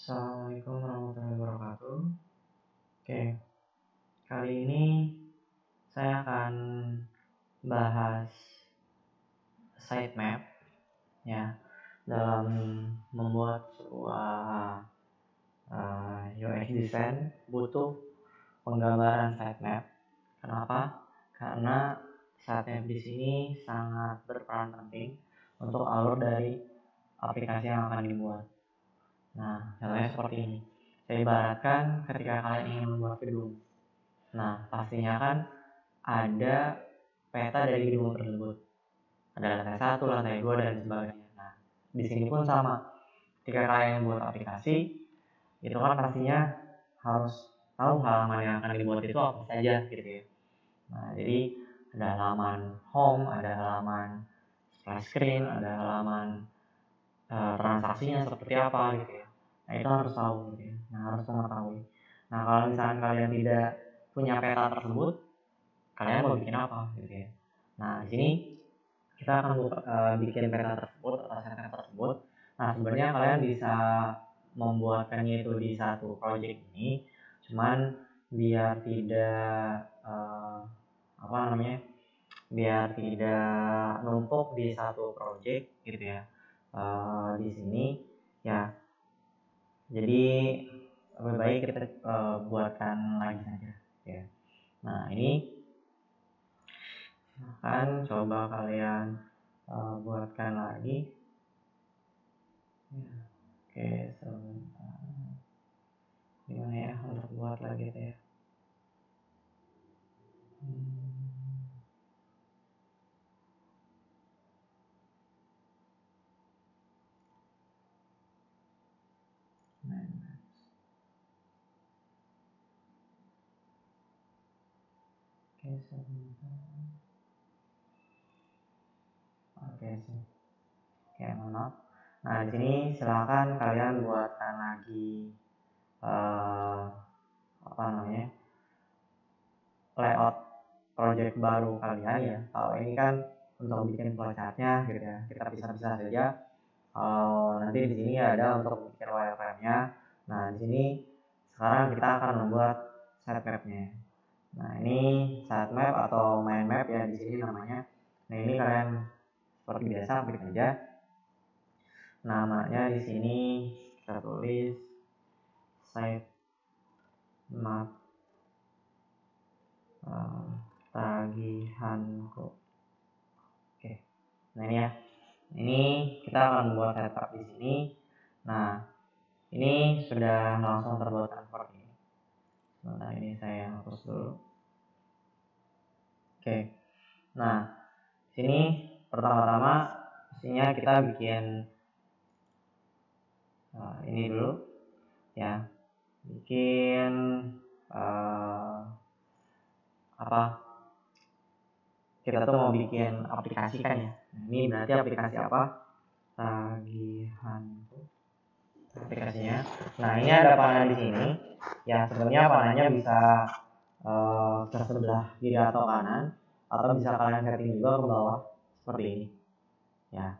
Assalamualaikum warahmatullahi wabarakatuh. Oke, kali ini saya akan bahas sitemap ya dalam membuat sebuah UX design butuh penggambaran sitemap. Kenapa? Karena sitemap di sini sangat berperan penting untuk alur dari aplikasi yang akan dibuat. Nah, contohnya seperti ini. Saya ibaratkan ketika kalian ingin membuat gedung. Nah, pastinya kan ada peta dari gedung tersebut. Ada lantai 1, lantai 2, dan sebagainya. Nah, di sini pun sama. Ketika kalian buat aplikasi, itu kan pastinya harus tahu halaman yang akan dibuat itu apa saja gitu ya. Nah, jadi ada halaman home, ada halaman splash screen, ada halaman transaksinya seperti apa gitu ya. Nah, itu harus tahu gitu ya. Nah, harus mengetahui. Nah, kalau misalkan kalian tidak punya peta tersebut, kalian mau bikin apa gitu ya. Nah, di sini kita akan bikin peta tersebut atau sitemap tersebut. Nah, sebenarnya kalian bisa membuatkannya itu di satu project ini, cuman biar tidak biar tidak numpuk di satu project gitu ya. Di sini ya, jadi lebih baik kita buatkan lagi saja ya. Nah, ini akan coba kalian buatkan lagi ya. Oke, sebentar, gimana ya untuk buat lagi itu ya. Oke, sebentar. Oke sih. Oke, maaf. Nah, di sini silakan kalian buatkan lagi layout project baru kalian ya. Kalau ini kan untuk bikin flowchartnya gitu ya, kita pisah-pisah saja. Kalau nanti di sini ada untuk bikin wireframe-nya. Nah, di sini sekarang kita akan membuat sitemap-nya. Nah, ini sitemap atau mind map ya di sini namanya. Nah, ini kalian seperti biasa klik aja. Namanya di sini kita tulis sitemap tagihanku. Oke. Nah, ini ya. Ini kita akan membuat setup di sini. Nah, ini sudah langsung terbuat seperti ini. Sebentar, ini saya hapus dulu. Oke. Nah, sini pertama-tama mestinya kita bikin ini dulu ya. Bikin kita tuh mau bikin aplikasi kan ya. Nah, ini berarti aplikasi apa? Tagihan aplikasinya. Nah, ini ada panah di sini. Ya, sebenarnya panahnya bisa ke sebelah kiri atau kanan, atau bisa kalian setting juga ke bawah seperti ini. Ya.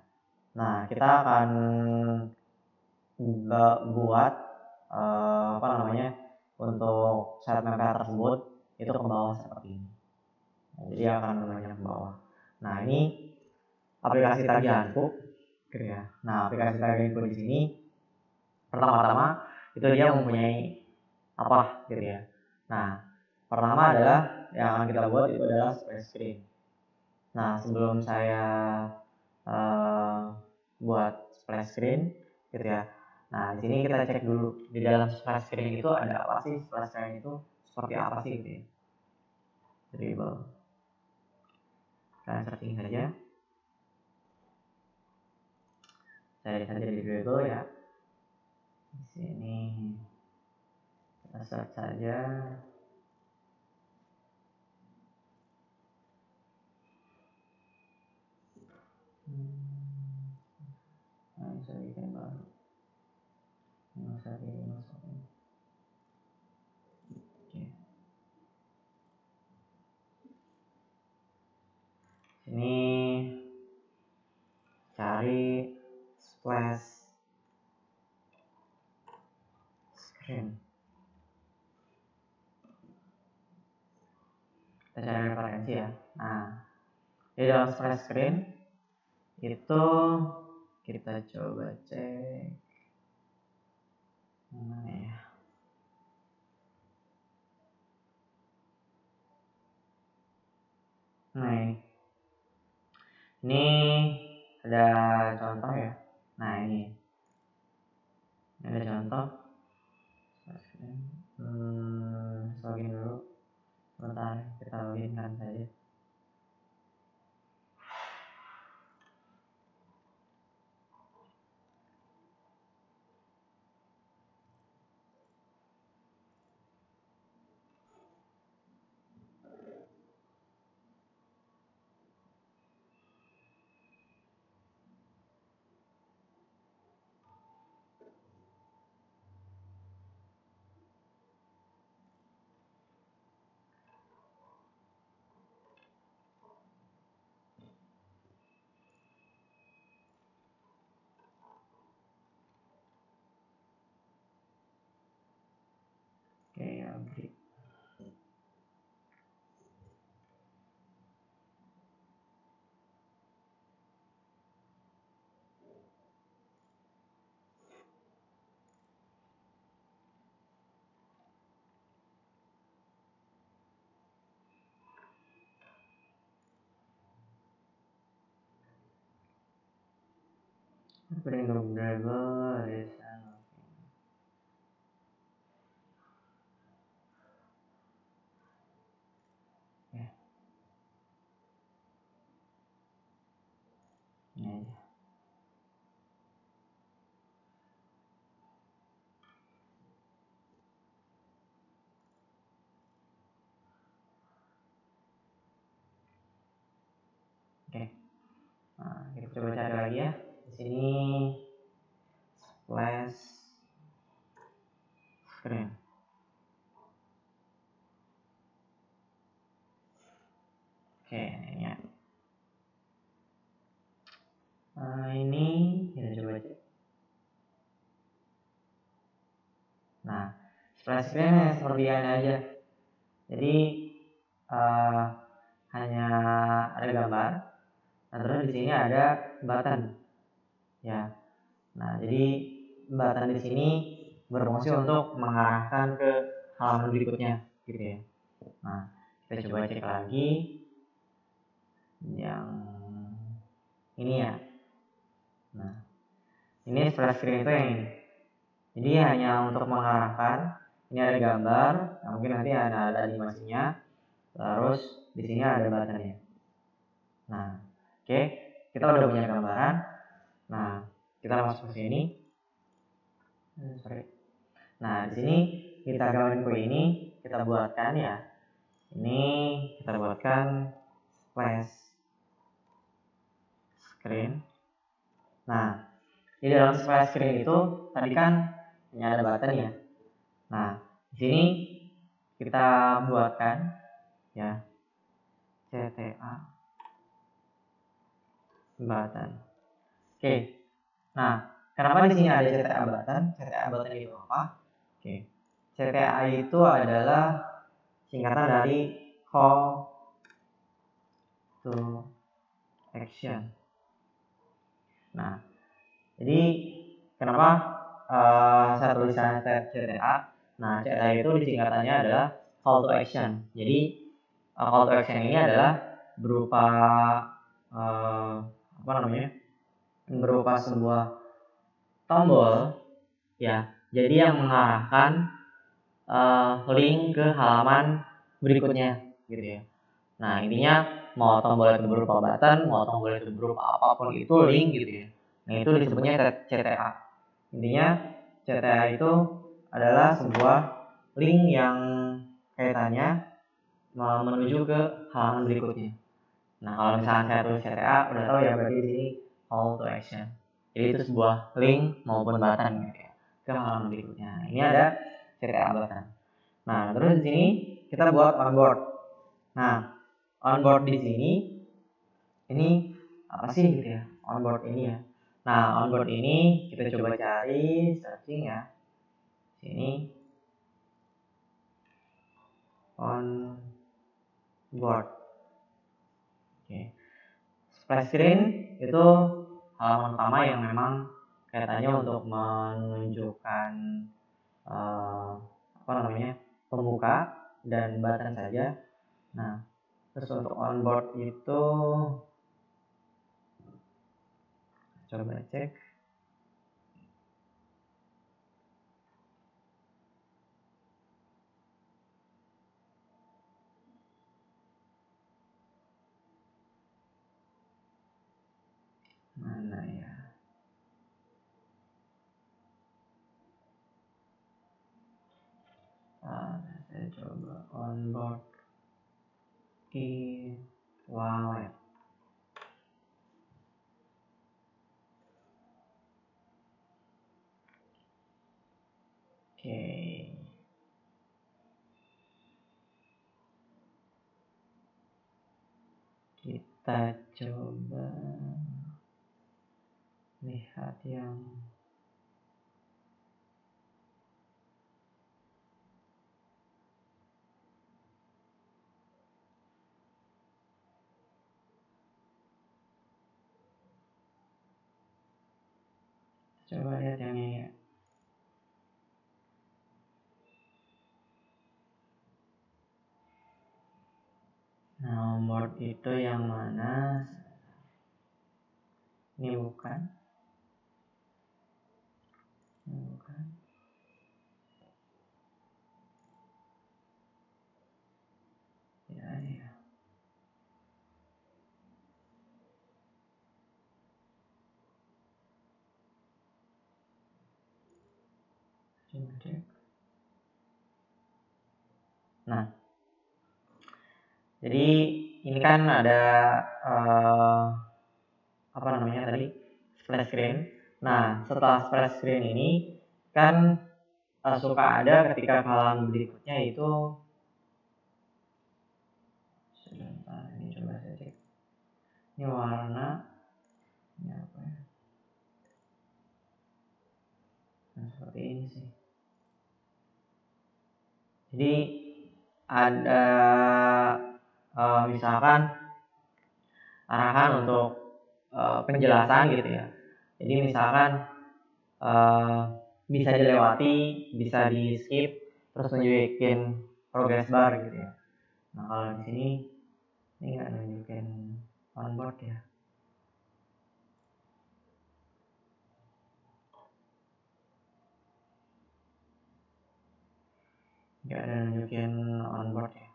Nah, kita akan buat untuk sitemap tersebut itu ke bawah seperti ini. Nah, jadi akan namanya ke bawah. Nah, ini aplikasi tagihanku gitu ya. Nah, aplikasi tagihanku di sini pertama-tama itu dia mempunyai apa gitu ya. Nah, pertama adalah yang akan kita buat itu adalah splash screen. Nah, sebelum saya buat splash screen gitu ya. Nah, di sini kita cek dulu di dalam splash screen itu ada apa sih? Splash screen itu seperti apa sih gitu ya. Dribble. Kalian searching saja. Cari saja di Dribble ya. Di sini kita search saja. Nah, bisa bikin baru. Bisa dimasukin. Oke. Sini cari splash screen. Kita cari referensi ya. Nah, di dalam splash screen itu kita coba cek mana ya. Nah, ini ada contoh ya. Nah, ini ada contoh. Login dulu. Sebentar, kita login kan saja. Oke, upgrade. Opening group driver design. Ya. Ini aja. Oke. Nah, kita coba cari lagi ya. Di sini splash screen. Oke, ini ya. Ini kita coba cek. Nah, splash screen seperti ini aja. Jadi hanya ada gambar. Nah, terus di sini ada button. Ya. Nah, jadi button di sini berfungsi untuk mengarahkan ke halaman berikutnya, gitu ya. Nah, kita coba cek lagi yang ini ya. Nah, ini splash screen itu yang ini. Jadi hanya untuk mengarahkan. Ini ada gambar, nah mungkin nanti ada animasinya. Terus di sini ada buttonnya. Nah, oke, kita udah punya gambaran. Nah, kita masuk ke sini. Nah, di sini kita gambarin ke ini, kita buatkan ya. Ini kita buatkan splash screen. Nah, di dalam splash screen itu tadi kan hanya ada button ya. Nah, di sini kita buatkan ya CTA button. Oke. Nah, kenapa di sini ada CTA button? CTA button itu apa? Oke. CTA itu adalah singkatan dari call to action. Nah, jadi kenapa saya tulisannya CTA? Nah, CTA itu disingkatannya adalah call to action. Jadi call to action ini adalah berupa berupa sebuah tombol ya. Jadi yang mengarahkan link ke halaman berikutnya, gitu ya. Nah, intinya mau tombol itu berupa button, mau tombol itu berupa apapun itu link gitu ya. Nah, itu disebutnya CTA. Intinya CTA itu adalah sebuah link yang kaitannya menuju ke halaman berikutnya. Nah, kalau misalnya saya tulis CTA, udah tahu ya berarti di sini call to action. Jadi itu sebuah link maupun button gitu ya, ke halaman berikutnya. Nah, ini ada CTA button. Nah, terus di sini kita buat onboard. Nah, onboard di sini ini apa sih gitu ya? Onboard ini ya. Nah, onboard ini kita coba cari searching ya. Sini on board. Oke. Splash screen itu halaman utama yang memang kaitannya untuk menunjukkan pembuka dan button saja. Nah, terus untuk onboard itu coba cek. Mana ya? Saya coba onboard e-wallet. Oke. Kita coba lihat yang ini ya. Nah, onboard itu yang mana? Ini bukan. Ya. Nah, jadi ini kan ada splash screen. Nah, setelah splash screen ini kan suka ada ketika halaman berikutnya itu sebentar, ini coba saya cek. Ini warna ini apa ya? Nah, seperti ini sih. Jadi ada misalkan arahan untuk penjelasan gitu ya. Jadi misalkan bisa dilewati, bisa di skip, terus nunjukin progress bar gitu ya. Nah, kalau di sini ini nggak nunjukin onboard ya. Nggak ada nunjukin onboard ya.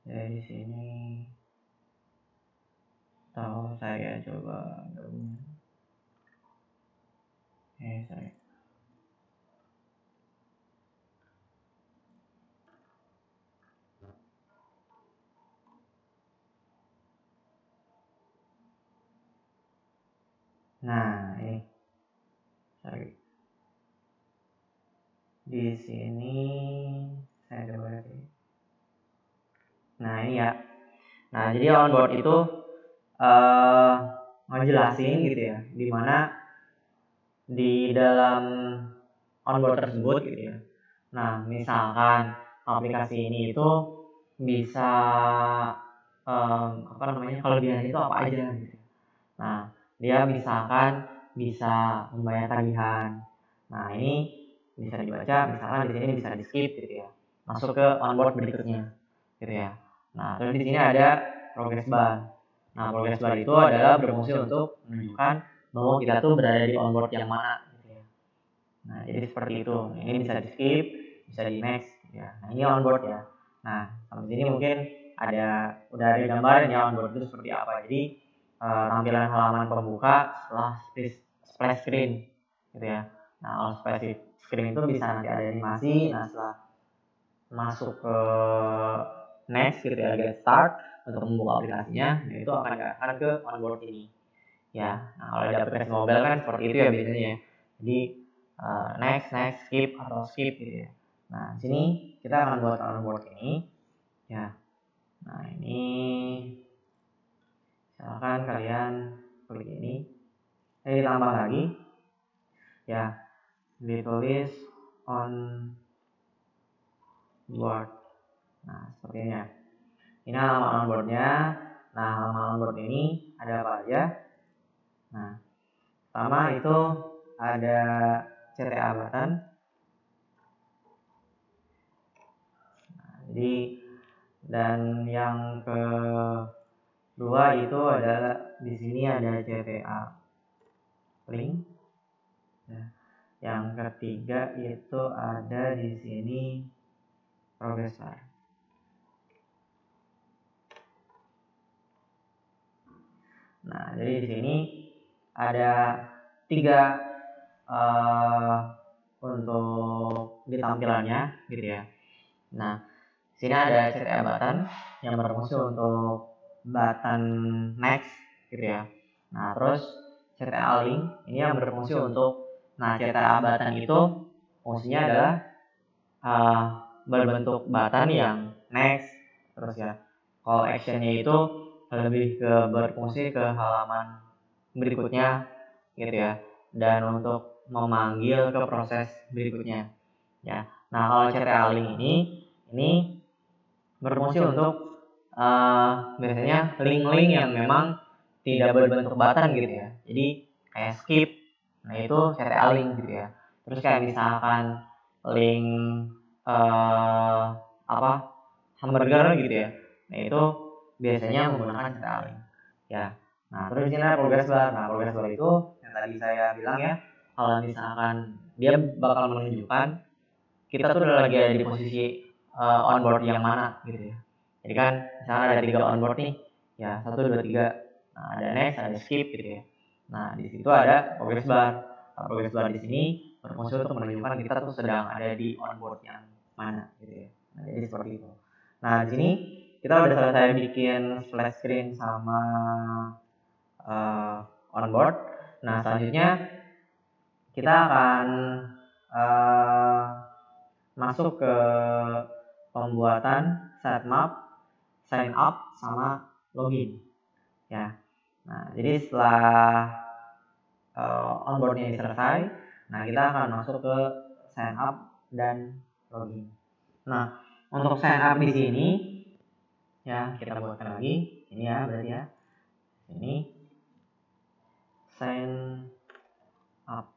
Jadi di sini tahu saya coba gabungin. Saya nah ini di sini saya coba lihat. Nah ini ya. Nah jadi onboard itu ngejelasin gitu ya, dimana di dalam onboard tersebut gitu ya. Nah misalkan aplikasi ini itu bisa kelebihan itu apa aja gitu. Nah dia misalkan bisa membayar tagihan. Nah ini bisa dibaca, misalkan di sini bisa di skip gitu ya, masuk ke onboard berikutnya gitu ya. Nah terus di sini ada progress bar. Nah progress bar itu adalah berfungsi untuk menunjukkan bahwa kita tuh berada di onboard yang mana gitu ya. Nah jadi seperti itu. Ini bisa di skip, bisa di next gitu ya. Nah ini onboard ya. Nah sampai sini mungkin udah ada gambaran ya onboard itu seperti apa. Jadi tampilan halaman pembuka setelah splash screen gitu ya. Nah kalau splash screen itu bisa nanti ada animasi. Nah setelah masuk ke next gitu ya, get start untuk membuka aplikasinya, nah itu akan ke onboard ini ya. Nah kalau di aplikasi mobile kan seperti itu ya biasanya ya. Jadi next, skip atau skip gitu ya. Nah sini kita akan buat onboard ini ya. Nah ini misalkan kalian klik ini, ditambah lagi ya, ditulis on board. Nah, seperti ini ya. Ini halaman onboardnya. Nah, halaman onboard ini ada apa aja? Nah, pertama itu ada CTA button. Nah, jadi dan yang kedua itu adalah di sini ada CTA link. Nah, yang ketiga itu ada di sini progress bar. Nah, jadi di sini ada 3 untuk di tampilannya gitu ya. Nah, sini ada CTA button yang berfungsi untuk button next gitu ya. Nah, terus CTA link ini yang berfungsi untuk CTA button itu fungsinya adalah berbentuk button yang next, terus ya call actionnya itu lebih ke berfungsi ke halaman berikutnya gitu ya, dan untuk memanggil ke proses berikutnya ya. Nah, kalau CTA link ini berfungsi untuk biasanya link-link yang memang tidak berbentuk button gitu ya, jadi kayak skip. Nah, itu CTA link gitu ya. Terus kayak misalkan link hamburger gitu ya, nah itu biasanya menggunakan CTA link ya. Nah, terus ini ada progress bar. Nah, progress bar itu yang tadi saya bilang ya, kalau misalkan dia bakal menunjukkan kita tuh udah lagi ada di posisi onboard yang mana gitu ya. Jadi kan misalnya ada 3 onboard nih ya, 1, 2, 3. Nah, ada next, ada skip gitu ya. Nah, di situ ada progress bar. Nah, progress bar di sini berfungsi untuk menunjukkan kita tuh sedang ada di onboard yang mana gitu ya. Nah, jadi seperti itu. Nah, di sini kita udah selesai bikin splash screen sama onboard. Nah, selanjutnya kita akan masuk ke pembuatan sitemap, sign up, sama login ya. Nah, jadi setelah onboardnya ini selesai, nah kita akan masuk ke sign up dan login. Nah, untuk sign up di sini ya kita buatkan lagi ini ya, berarti ya ini sign up.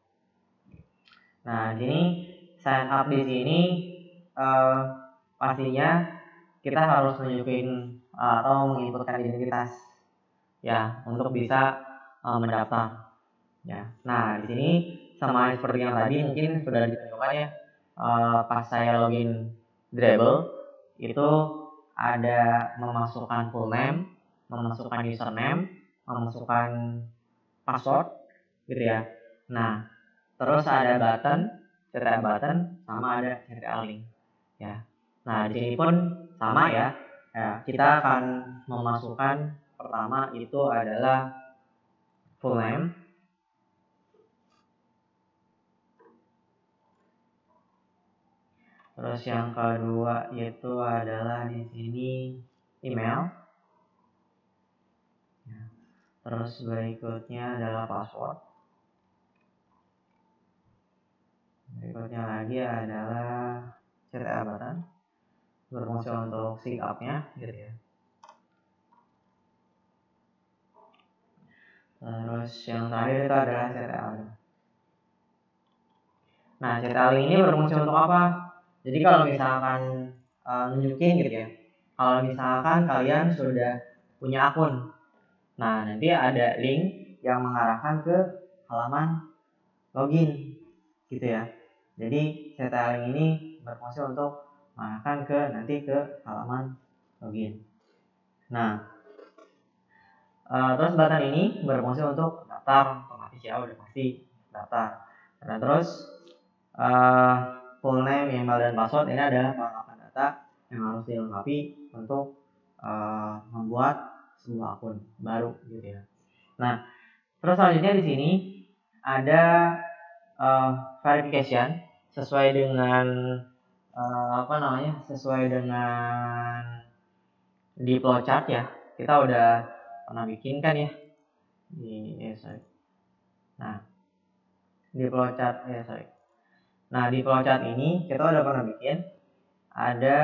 Nah, jadi sign up di sini pastinya kita harus menunjukin atau menginputkan identitas ya untuk bisa mendaftar ya. Nah, di sini sama seperti yang tadi mungkin sudah ditunjukkan ya, pas saya login Dribble itu ada memasukkan full name, memasukkan username, memasukkan password gitu ya. Nah, terus ada button, CTA button, sama ada CTA link ya. Nah, di sini pun sama ya. Ya, kita akan memasukkan pertama itu adalah full name. Terus yang kedua itu adalah di sini email. Ya. Terus berikutnya adalah password. Berikutnya lagi adalah CTA button, berfungsi untuk sync up-nya gitu ya. Terus yang terakhir itu adalah CTA link. Nah, CTA link ini berfungsi untuk apa? Jadi kalau misalkan nunjukin gitu ya, kalau misalkan kalian sudah punya akun, nah nanti ada link yang mengarahkan ke halaman login gitu ya. Jadi CTA link ini berfungsi untuk mengarahkan nanti ke halaman login. Nah, terus button ini berfungsi untuk daftar otomatis ya, udah pasti daftar. Nah, terus full name, email, dan password ini adalah perlengkapan data yang harus dilengkapi untuk membuat sebuah akun baru gitu ya. Nah, terus selanjutnya di sini ada verification sesuai dengan sesuai dengan di flowchart ya. Kita udah pernah bikin kan ya Nah, di flowchart Nah, di flowchart ini kita udah pernah bikin ada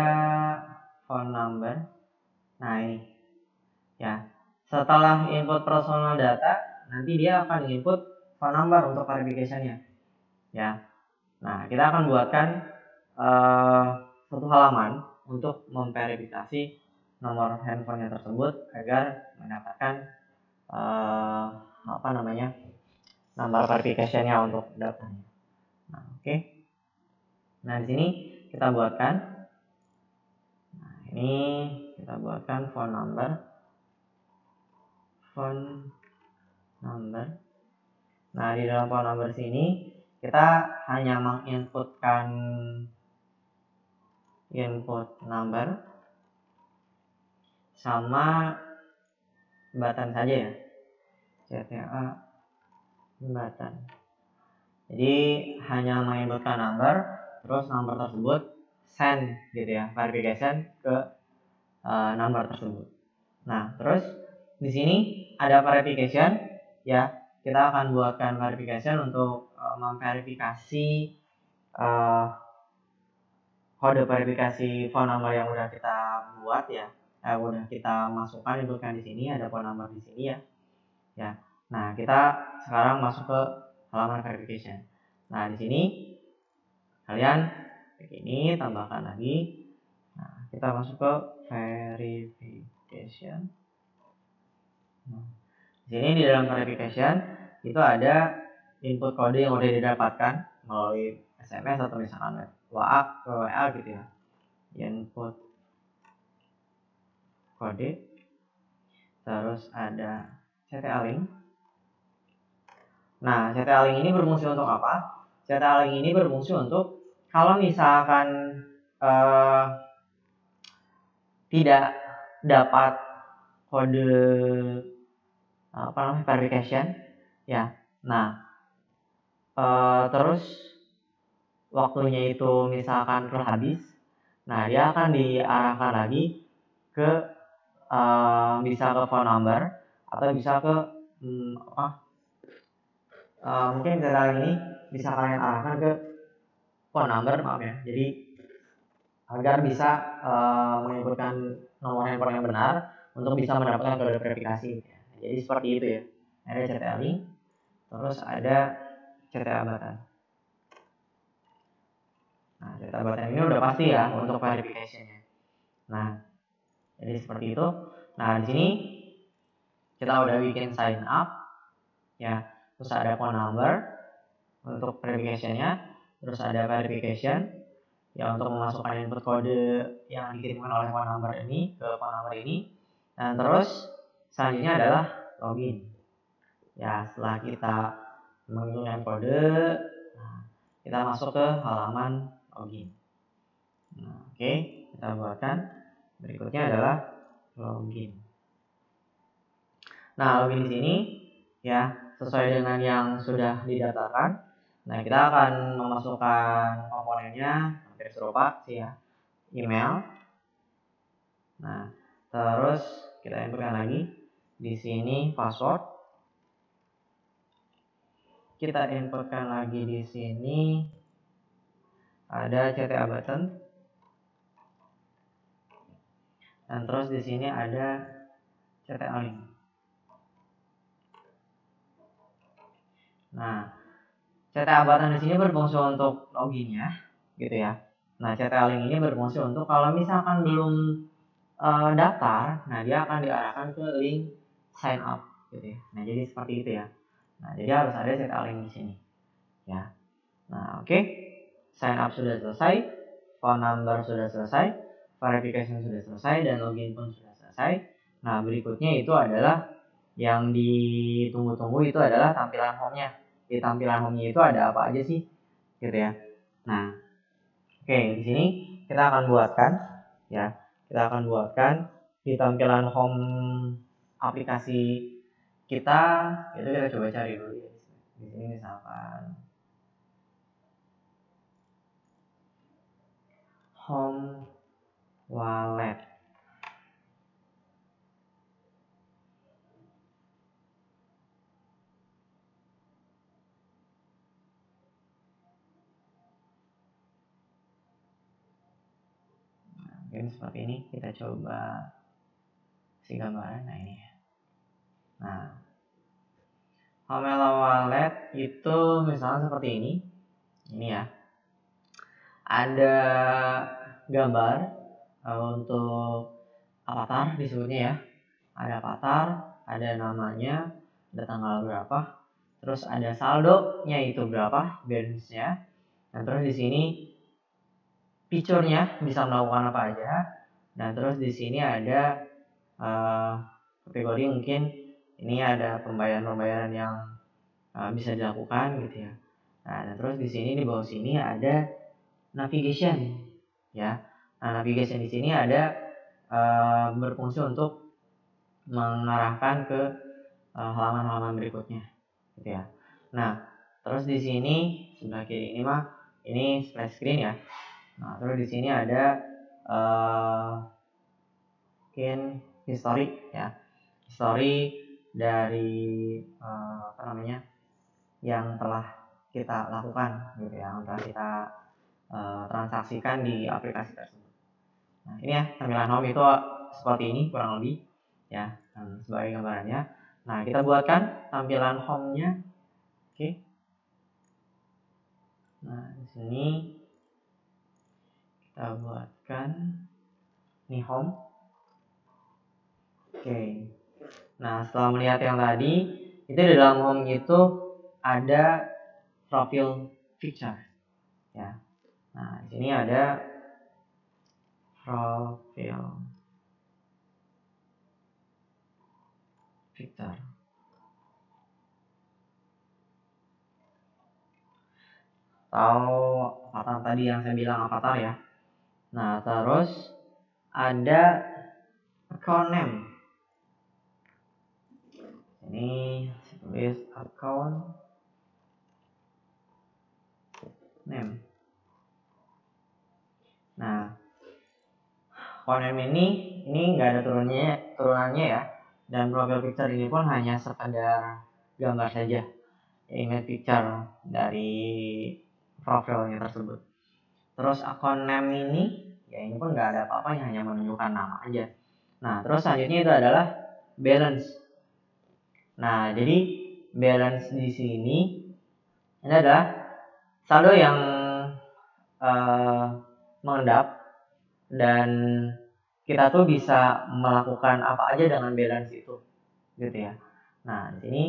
phone number. Nah ini ya, setelah input personal data nanti dia akan input phone number untuk verification-nya ya. Nah kita akan buatkan satu halaman untuk memverifikasi nomor handphonenya tersebut agar mendapatkan nomor verification-nya untuk datanya. Nah, oke. Nah, di sini kita buatkan. Nah, ini kita buatkan phone number. Nah, di dalam phone number sini kita hanya menginputkan input number sama button saja ya. CTA button. Jadi hanya menginputkan number, terus number tersebut send gitu ya, verification ke number tersebut. Nah, terus di sini ada verification ya. Kita akan buatkan verification untuk memverifikasi kode verifikasi phone number yang udah kita buat ya. Udah kita masukkan, inputkan di sini, ada phone number di sini ya. Ya. Nah, kita sekarang masuk ke halaman verification. Nah, di sini kalian ini tambahkan lagi. Nah, kita masuk ke verification. Nah, di sini di dalam verification itu ada input kode yang udah didapatkan melalui SMS atau misalkan WA gitu ya. Input kode, terus ada CTA link. Nah, CTA link ini berfungsi untuk apa? CTA link ini berfungsi untuk kalau misalkan tidak dapat kode verification ya. Nah, terus waktunya itu misalkan telah habis. Nah, dia akan diarahkan lagi ke bisa ke phone number atau bisa ke mungkin data ini bisa kalian arahkan ke phone number, maaf ya. Jadi agar bisa menginputkan nomor handphone yang benar untuk bisa mendapatkan kode verifikasi. Jadi seperti itu ya. Ada CTA link, terus ada CTA button. Nah, CTA button ini udah pasti ya untuk verifikasinya. Nah, jadi seperti itu. Nah, di sini kita udah bikin sign up ya. Terus ada phone number untuk verification-nya, terus ada verification ya untuk memasukkan input kode yang dikirimkan oleh phone number ini ke phone number ini. Dan terus selanjutnya adalah login. Ya, setelah kita menggunakan kode, nah, kita masuk ke halaman login. Nah, oke, kita buatkan. Berikutnya adalah login. Nah, login di sini ya sesuai dengan yang sudah didaftarkan. Nah, kita akan memasukkan komponennya hampir serupa sih ya. Email. Nah, terus kita inputkan lagi di sini password. Kita inputkan lagi di sini ada CTA button. Dan terus di sini ada CTA link. Nah, CTA button di sini berfungsi untuk login ya, gitu ya. Nah, CTA link ini berfungsi untuk kalau misalkan belum daftar, nah dia akan diarahkan ke link sign up, gitu ya. Nah, jadi seperti itu ya. Nah, jadi harus ada CTA link di sini, ya. Nah, oke. Sign up sudah selesai, phone number sudah selesai, verification sudah selesai, dan login pun sudah selesai. Nah, berikutnya itu adalah yang ditunggu-tunggu itu adalah tampilan home-nya. Di tampilan home-nya itu ada apa aja sih, gitu ya. Nah, oke, di sini kita akan buatkan ya. Kita akan buatkan di tampilan home aplikasi kita, itu kita coba cari dulu ya. Di sini misalkan home wallet. Mungkin seperti ini, kita coba si gambaran. Nah ini. Nah, Homelo Wallet itu misalnya seperti ini. Ini ya. Ada gambar untuk avatar disebutnya ya. Ada avatar, ada namanya, ada tanggal berapa, terus ada saldonya itu berapa, balance-nya. Dan terus di sini feature-nya bisa melakukan apa aja. Dan terus di sini ada kategori, mungkin ini ada pembayaran yang bisa dilakukan gitu ya. Nah, dan terus di sini di bawah sini ada navigation ya. Nah, navigation di sini ada berfungsi untuk mengarahkan ke halaman-halaman berikutnya gitu ya. Nah, terus di sini sebelah kiri ini ini splash screen ya. Nah, terus di sini ada mungkin history ya. History dari yang telah kita lakukan gitu ya, yang telah kita transaksikan di aplikasi tersebut. Nah, ini ya tampilan home itu seperti ini kurang lebih ya, sebagai gambarannya. Nah, kita buatkan tampilan home-nya. Oke. Nah, di sini kita buatkan ini home. Oke. Nah, setelah melihat yang tadi, itu di dalam home itu ada profile picture ya. Nah, di sini ada profile picture. Atau avatar tadi yang saya bilang avatar ya. Nah, terus ada account name. Ini tulis account name. Nah, account name ini nggak ada turunannya ya. Dan profile picture ini pun hanya sekedar gambar saja, image picture dari profilnya tersebut. Terus account name ini ya ini pun nggak ada apa-apanya, hanya menunjukkan nama aja. Nah, terus selanjutnya itu adalah balance. Nah, jadi balance di sini ini adalah saldo yang mengendap, dan kita tuh bisa melakukan apa aja dengan balance itu gitu ya. Nah, di sini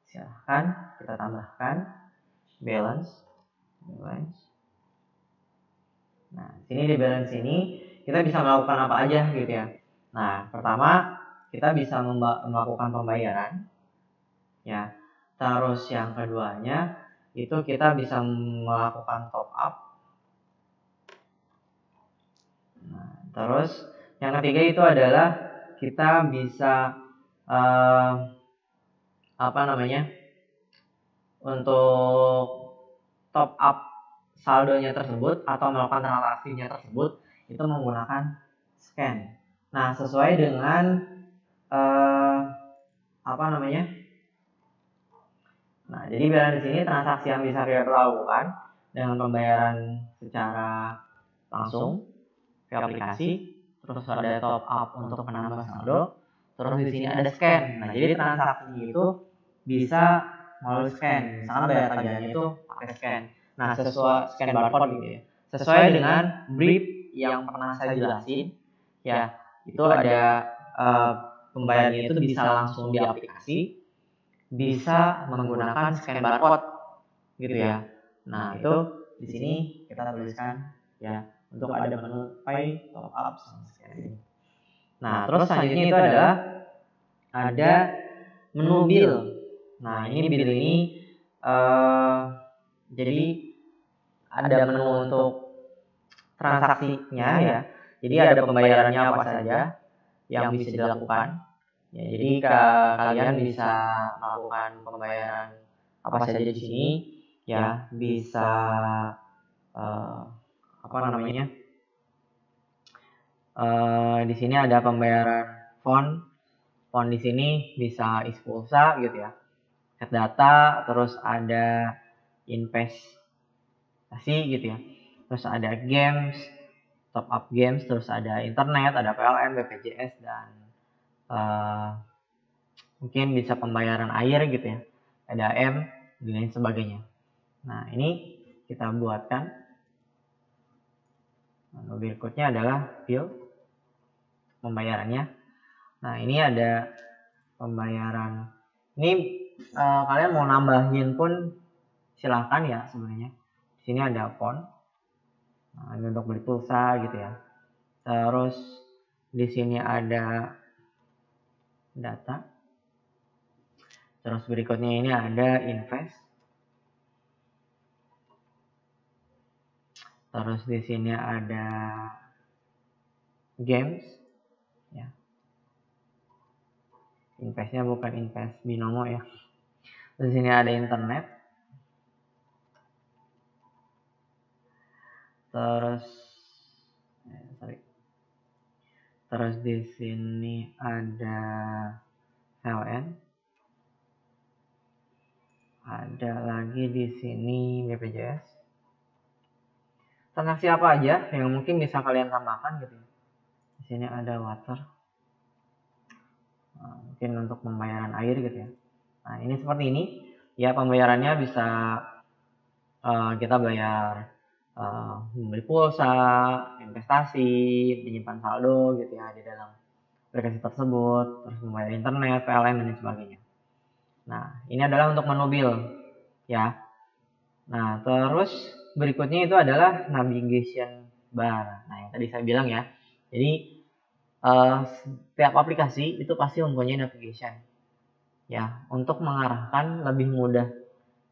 silahkan kita tambahkan balance. Nah, sini di balance ini kita bisa melakukan apa aja gitu ya. Nah, pertama kita bisa melakukan pembayaran ya. Terus yang keduanya itu kita bisa melakukan top up. Nah, terus yang ketiga itu adalah kita bisa untuk top up saldonya tersebut atau melakukan transaksinya tersebut itu menggunakan scan. Nah, sesuai dengan Nah, jadi biar di sini transaksi yang bisa kita lakukan dengan pembayaran secara langsung ke aplikasi, terus ada top up untuk menambah saldo, terus di sini ada scan. Nah, jadi transaksi itu bisa melalui scan. Misalnya bayar tagihannya itu pakai scan. Nah, sesuai scan barcode gitu ya. Sesuai dengan brief yang pernah saya jelasin, ya itu ada pembayarannya itu bisa langsung di aplikasi, bisa menggunakan scan barcode gitu ya. Nah, itu di sini kita tuliskan ya untuk ada menu pay, top up, sama scan ini. Nah, terus selanjutnya itu adalah ada menu bill. Nah, ini bill ini jadi ada menu untuk transaksinya ya. Jadi ada pembayarannya apa saja yang bisa dilakukan. Ya, jadi kalian bisa melakukan pembayaran apa saja di sini ya, bisa di sini ada pembayaran font di sini bisa isi pulsa gitu ya, set data, terus ada investasi gitu ya, terus ada games, top up games, terus ada internet, ada PLN, BPJS, dan mungkin bisa pembayaran air gitu ya, PDAM, dan lain sebagainya. Nah, ini kita buatkan. Nah, berikutnya adalah bill pembayarannya. Nah, ini ada pembayaran. Ini kalian mau nambahin pun silahkan ya sebenarnya. Di sini ada phone. Nah, ini untuk beli pulsa gitu ya. Terus di sini ada data. Terus berikutnya ini ada invest. Terus di sini ada games ya. Investnya bukan invest binomo ya. Di sini ada internet. Terus di sini ada PLN. Ada lagi di sini BPJS. Transaksi apa aja yang mungkin bisa kalian tambahkan gitu. Di sini ada water. Nah, mungkin untuk pembayaran air gitu ya. Nah, ini seperti ini. Ya, pembayarannya bisa kita bayar membeli pulsa, investasi, menyimpan saldo gitu ya di dalam aplikasi tersebut, terus membayar internet, PLN, dan sebagainya. Nah, ini adalah untuk menu bill ya. Nah, terus berikutnya itu adalah navigation bar. Nah, yang tadi saya bilang ya. Jadi setiap aplikasi itu pasti mempunyai navigation ya, untuk mengarahkan lebih mudah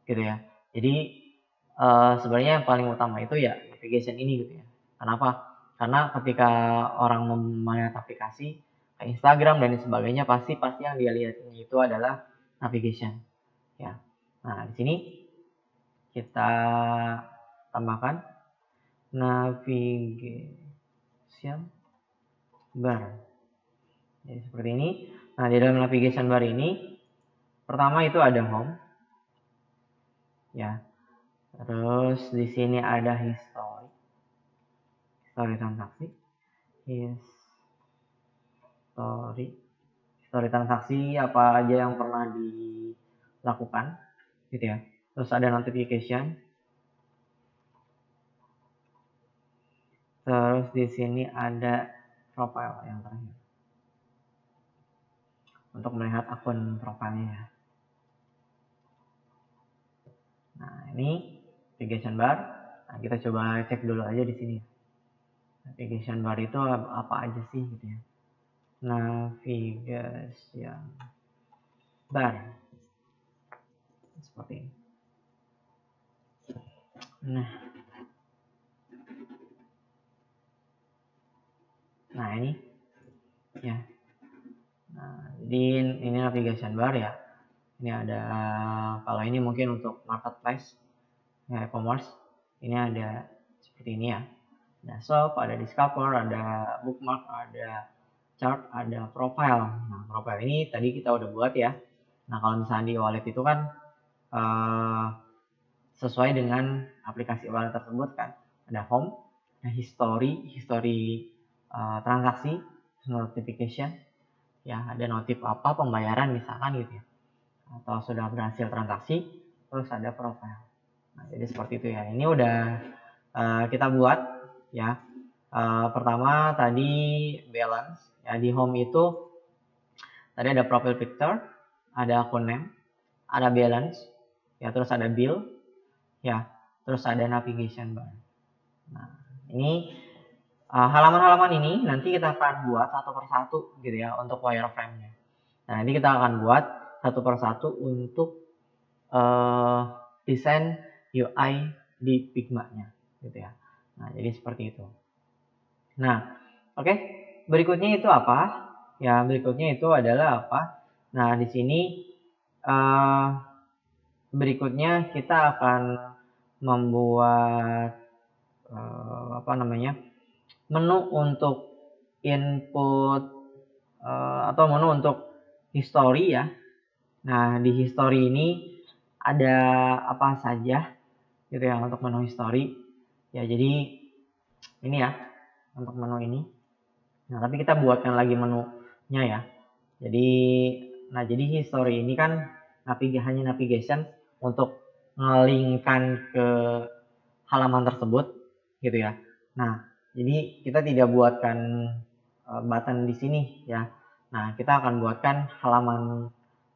gitu ya. Jadi sebenarnya yang paling utama itu ya navigation ini gitu ya. Kenapa? Karena ketika orang melihat aplikasi kayak Instagram dan sebagainya, pasti yang dia lihat itu adalah navigation ya. Nah, di sini kita tambahkan navigation bar. Jadi seperti ini. Nah, di dalam navigation bar ini pertama itu ada home ya. Terus di sini ada history transaksi, history transaksi apa aja yang pernah dilakukan gitu ya. Terus ada notification. Terus di sini ada profile yang terakhir untuk melihat akun profilnya. Nah, ini navigation bar. Nah, kita coba cek dulu aja di sini. Navigation bar itu apa aja sih gitu ya. Navigation bar seperti ini. Nah ini ya. Nah, jadi ini navigation bar ya. Ini ada, kalau ini mungkin untuk marketplace ya, e-commerce. Ini ada seperti ini ya. Ada shop, ada discover, ada bookmark, ada chart, ada profile. Nah, profile ini tadi kita udah buat ya. Nah, kalau misalnya di wallet itu kan sesuai dengan aplikasi wallet tersebut kan. Ada home, ada history transaksi, notification, ya ada notif apa pembayaran misalkan gitu ya, atau sudah berhasil transaksi, terus ada profile. Nah, jadi seperti itu ya. Ini udah kita buat ya. Pertama tadi balance ya, di home itu tadi ada profile picture, ada akun name, ada balance ya, terus ada bill ya, terus ada navigation bar. Nah, ini halaman-halaman ini nanti kita akan buat satu persatu gitu ya untuk wireframe-nya. Nah, nanti kita akan buat satu persatu untuk desain UI di Figma-nya gitu ya. Nah, jadi seperti itu. Nah, oke. Berikutnya itu apa? Ya, berikutnya itu adalah apa? Nah, di sini berikutnya kita akan membuat menu untuk input atau menu untuk history ya. Nah, di history ini ada apa saja gitu ya untuk menu history ya. Jadi ini ya, untuk menu ini. Nah, tapi kita buatkan lagi menunya ya. Jadi history ini kan hanya navigation untuk ngelingkan ke halaman tersebut gitu ya. Nah, jadi kita tidak buatkan button di sini ya. Nah, kita akan buatkan halaman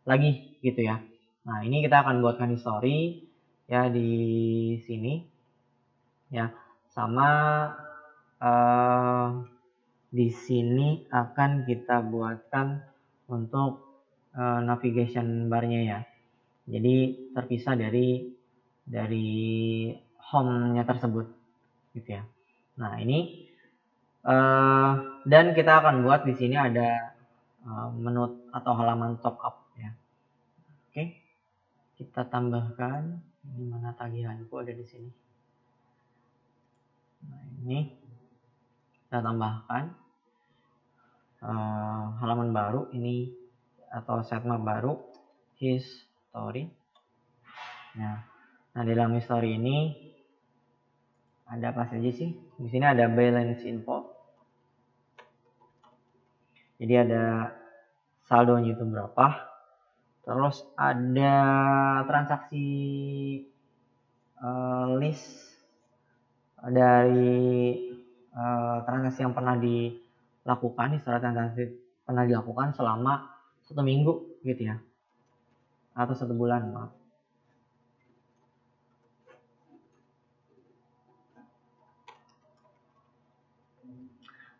lagi gitu ya. Nah, ini kita akan buatkan history ya di sini ya. Sama di sini akan kita buatkan untuk navigation barnya ya. Jadi terpisah dari home-nya tersebut gitu ya. Nah, ini dan kita akan buat di sini ada menu atau halaman top up ya. Oke. Kita tambahkan, ini mana tagihanku ada di sini. Nah, ini kita tambahkan halaman baru ini atau sitemap baru history. Nah, di dalam history ini ada apa saja sih? Di sini ada balance info. Jadi ada saldonya itu berapa. Terus ada transaksi list dari transaksi yang pernah dilakukan, historia transaksi pernah dilakukan selama 1 minggu gitu ya, atau 1 bulan, maaf.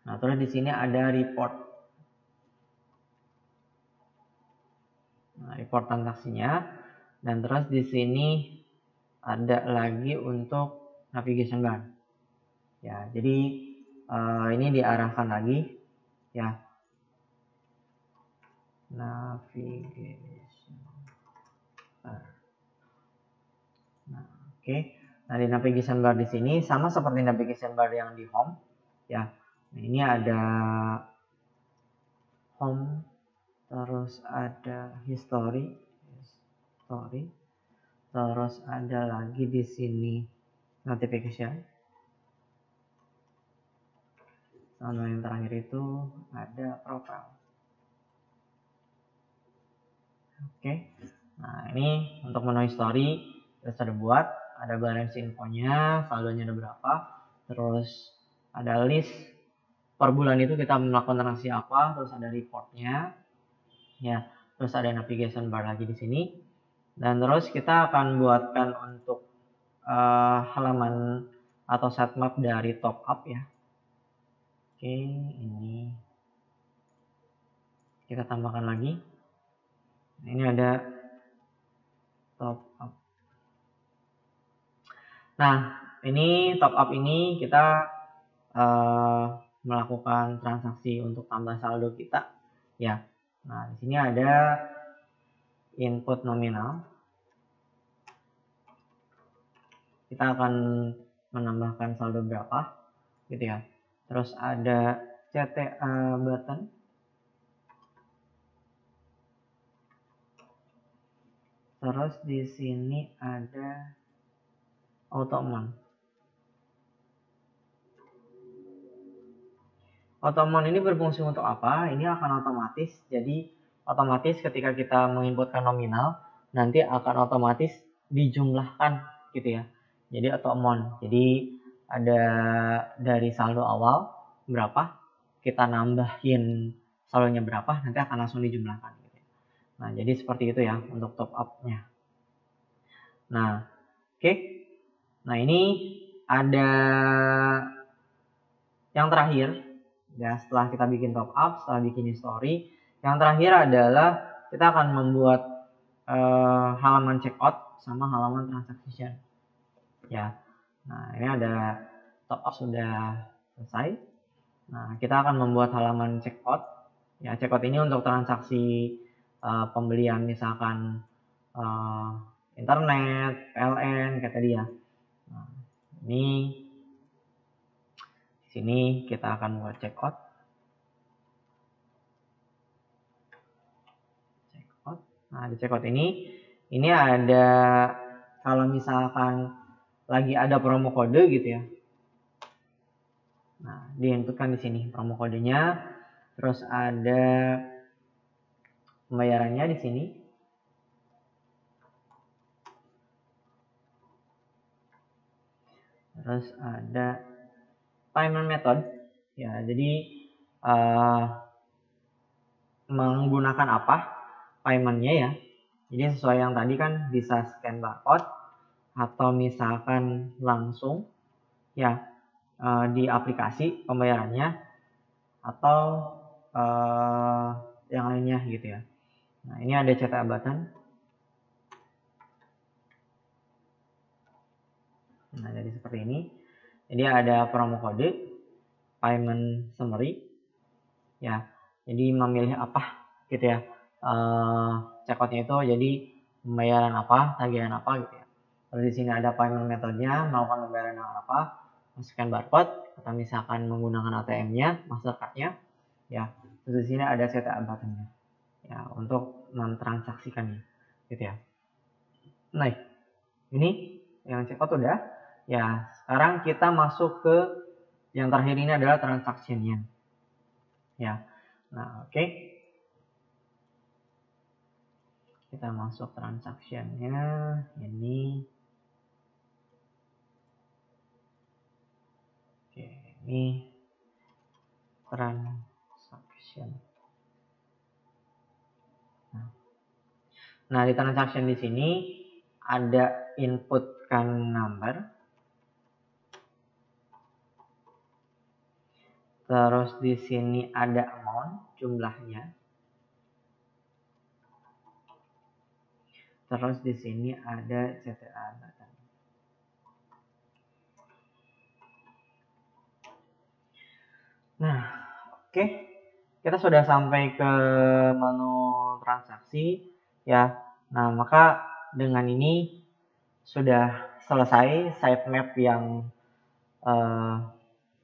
Nah, terus di sini ada report. Nah, report transaksinya, dan terus di sini ada lagi untuk navigation bar. Ya, jadi ini diarahkan lagi ya. Navigation bar. Nah, oke. Nah, di navigation bar di sini sama seperti navigation bar yang di home ya. Nah, ini ada home, terus ada history, terus ada lagi di sini notification, sama yang terakhir itu ada profile. Oke. Nah, ini untuk menu history kita sudah buat, ada balance infonya, saldonya ada berapa, terus ada list per bulan itu kita melakukan transaksi apa, terus ada reportnya ya, terus ada navigation bar lagi di sini, dan terus kita akan buatkan untuk halaman atau sitemap dari top up ya. Oke, ini kita tambahkan lagi. Ini ada top up. Nah, ini top up ini kita melakukan transaksi untuk tambah saldo kita ya. Nah, di sini ada input nominal. Kita akan menambahkan saldo berapa gitu ya. Terus ada CTA button. Terus di sini ada automon. Automon ini berfungsi untuk apa? Ini akan otomatis. Jadi otomatis ketika kita menginputkan nominal, nanti akan otomatis dijumlahkan gitu ya. Jadi automon. Jadi ada dari saldo awal berapa, kita nambahin saldonya berapa, nanti akan langsung dijumlahkan gitu. Nah, jadi seperti itu ya untuk top up-nya. Nah, oke. Nah, ini ada yang terakhir ya, setelah kita bikin top up, setelah bikin history, yang terakhir adalah kita akan membuat halaman checkout sama halaman transaction ya. Nah, ini ada top up sudah selesai. Nah, kita akan membuat halaman checkout ya. Checkout ini untuk transaksi pembelian misalkan internet, PLN kayak tadi ya. Nah, ini di sini kita akan buat checkout. Nah, di checkout ini ada kalau misalkan lagi ada promo kode gitu ya. Nah, diinputkan di sini promo kodenya, terus ada pembayarannya di sini. Terus ada payment method. Ya, jadi menggunakan apa paymentnya ya. Jadi sesuai yang tadi kan bisa scan barcode atau misalkan langsung ya di aplikasi pembayarannya atau yang lainnya gitu ya. Nah, ini ada CTA button. Nah, jadi seperti ini. Jadi ada promo kode, payment summary ya. Jadi memilih apa gitu ya. Checkoutnya itu jadi pembayaran apa, tagihan apa gitu ya. Terus di sini ada payment metodenya, melakukan pembayaran dengan apa, masukkan barcode atau misalkan menggunakan ATM-nya, Mastercard-nya ya. Terus di sini ada CTA button-nya ya untuk mentransaksikannya gitu ya. Nah, ini yang checkout udah ya. Sekarang kita masuk ke yang terakhir, ini adalah transaction-nya ya. Nah, oke. Kita masuk transaction-nya ini. Oke, ini transaction. Nah, di transaction di sini ada inputkan number. Terus di sini ada amount, jumlahnya. Terus di sini ada CTA button. Nah, oke. Kita sudah sampai ke menu transaksi ya. Nah, maka dengan ini sudah selesai sitemap yang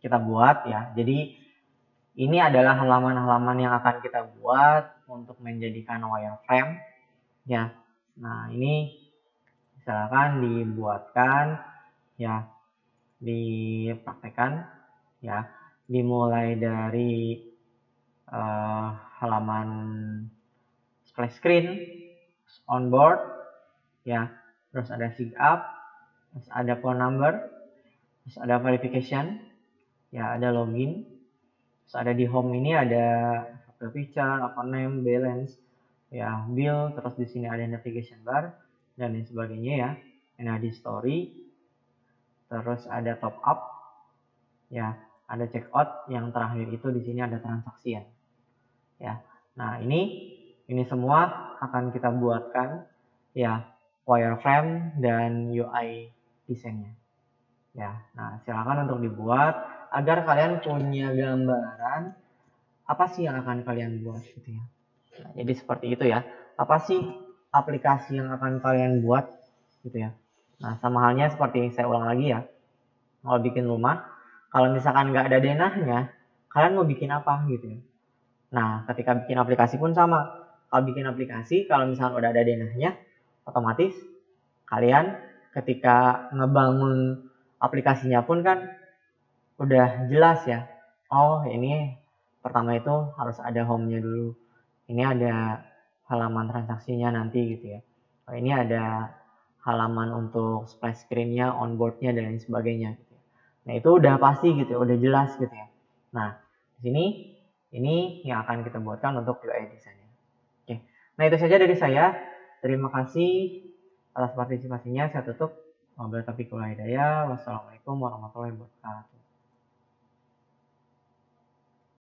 kita buat ya. Jadi ini adalah halaman-halaman yang akan kita buat untuk menjadikan wireframe ya. Nah, ini silakan dibuatkan ya, dipraktekkan ya. Dimulai dari halaman splash screen, onboard ya, terus ada sign up, terus ada phone number, terus ada verification ya, ada login, terus ada di home ini ada profile picture, account name, balance ya, bill, terus di sini ada navigation bar dan lain sebagainya ya. Nah, di story, terus ada top up ya, ada checkout, yang terakhir itu di sini ada transaksi ya. Nah, ini semua akan kita buatkan ya, wireframe dan UI desainnya ya. Nah, silakan untuk dibuat agar kalian punya gambaran apa sih yang akan kalian buat gitu ya. Nah, jadi seperti itu ya, apa sih aplikasi yang akan kalian buat gitu ya. Nah, sama halnya seperti saya ulang lagi ya, kalau bikin rumah, kalau misalkan nggak ada denahnya, kalian mau bikin apa gitu ya. Nah, ketika bikin aplikasi pun sama. Kalau bikin aplikasi, kalau misalkan udah ada denahnya, otomatis kalian ketika ngebangun aplikasinya pun kan udah jelas ya. Oh, ini pertama itu harus ada home-nya dulu. Ini ada halaman transaksinya nanti gitu ya. Oh, ini ada halaman untuk splash screen-nya, onboard-nya dan lain sebagainya gitu ya. Nah, itu udah pasti gitu ya, udah jelas gitu ya. Nah, di sini ini yang akan kita buatkan untuk UI desainnya. Oke. Nah, itu saja dari saya. Terima kasih atas partisipasinya. Saya tutup. Wabillahi taufiq wal hidayah. Wassalamualaikum warahmatullahi wabarakatuh.